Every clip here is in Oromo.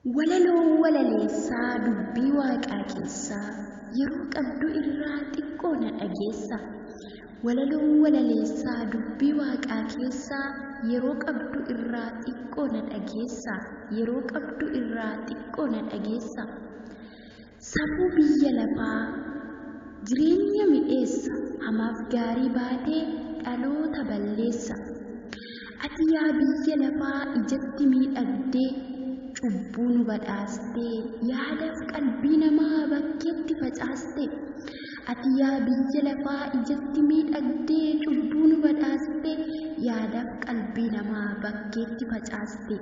Walaloo walaleessaa dubbii waaqaa keessaa yeroo qabdu irraa xiqqoo na dhageessa. Walaloo walaleessaa dubbii waaqaa keessaa yeroo qabdu irraa xiqqoo na dhageessa. Yeroo qabdu irraa xiqqoo na dhageessa. Safuu biyya lafaa jireenya mi'eessa hamaaf gaarii baatee dhaloota balleessa. Ati yaa biyya lafaa ijatti miidhagdee cubbuu nu badhaastee yaadaaf qalbii namaa bakkeetti facaaste. Ati yaa biyya lafaa ijatti miidhagdee cubbuu nu badhaastee yaadaaf qalbii namaa bakkeetti facaaste.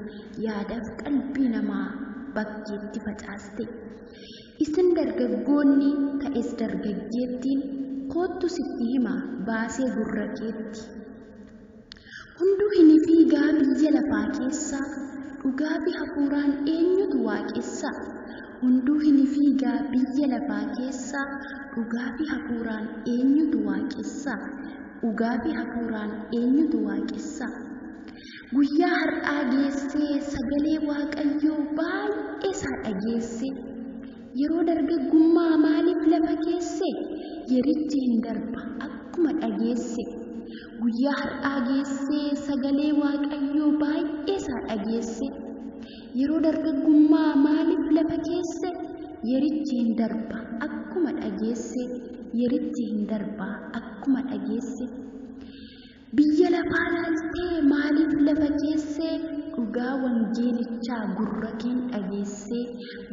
Yaadaaf qalbii namaa bakkeetti facaaste. Isin dargaggoonni ta'es dargaggeettiin kootu sitti hima baasee gurra keetti. Hunduu hin fiigaa biyya lafaa keessa dhugaa fi hafuuraan eenyutu waaqessa. Hunduu hin fiigaa biyya lafaa keessa dhugaa fi hafuuraan eenyutu waaqessa. Dhugaa fi hafuuraan eenyutu waaqessa. Guyyaa har'aa geessee sagalee waaqayyoo baay'ee isaa dhageesse. Yeroo dargaggummaa maaliif lafa keesse? Yerichi hin darba akkuma dhageesse. Guyyaa har'aa geessee sagalee waaqayyoo baay'ee isaa dhageesse. Yeroo dargaggummaa maaliif lafa keesse? Yerichi hin darba akkuma dhageesse. Yerichi hin darba akkuma dhageesse. Biyya lafaa laaltee maaliif lafa keesse? Dhugaa wangeelichaa gurra keen dhageesse.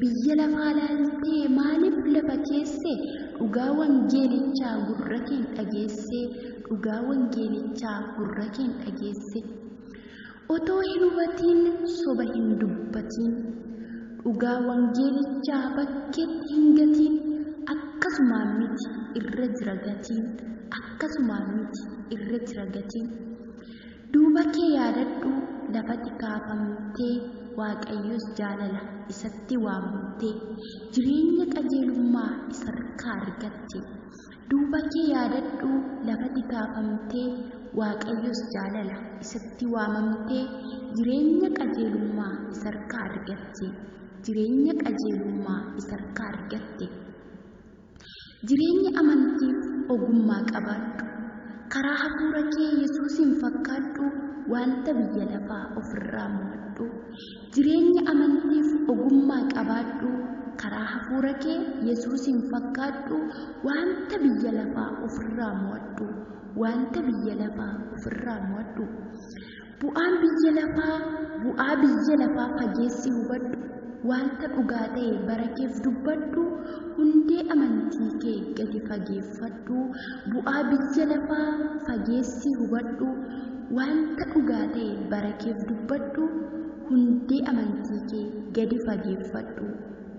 Biyya lafaa laaltee maaliif lafa keesse? Dhugaa wangeelichaa gurra keen dhageesse. Dhugaa wangeelichaa gurra keen dhageesse. Otoo hin hubatiin soba hin dubbatiin. Dhugaa wangeelichaa bakkeetti hin gatiin. Akkasumaan miti irra jira gatiin. Akkasumaan miti irra jira gatiin. Duuba kee yaadadhu lafatti kaafamtee waaqayyos jaalala isatti waamamtee jireenya qajeelummaa isa harkaa argatte. Duuba kee yaadadhu lafatti kaafamtee waaqayyos jaalala isatti waamamtee jireenya qajeelummaa isa harkaa argatte. Jireenya qajeelummaa isa harkaa argatte. Jireenya amantiif ogummaa qabaadhu. Karaa hafuura kee Yesuusin fakkaadhu. Wanta biyya lafaa ofirraa mo'adhu. Jireenya amantiif ogummaa qabaadhu. Karaa hafuura kee Yesuusin fakkaadhu. Wanta biyya lafaa ofirraa mo'adhu. Wanta biyya lafaa ofirraa mo'adhu. Bu'aa biyya lafaa fageessi hubadhu. Wanta dhugaa ta'e bara keef dubbadhu. Hundee amantii kee gadi fageeffadhu. Bu'aa biyya lafaa fageessi hubadhu. Wanta dhugaa ta'e bara keef dubbadhu. Hundee amantii kee gadi fageeffadhu.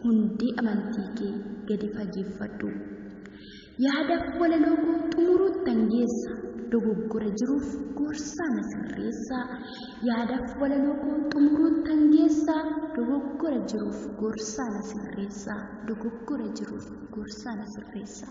Hundee amantii kee gadi fageeffadhu. Yaadaaf walaloo koo xumuruuttan geessa. Dogoggora jiruuf gorsaa na sirreessa. Yaadaaf walaloo koo xumuruuttan geessa. Dogoggora jiruuf gorsaa na sirreessa. Dogoggora jiruuf gorsaa na sirreessa.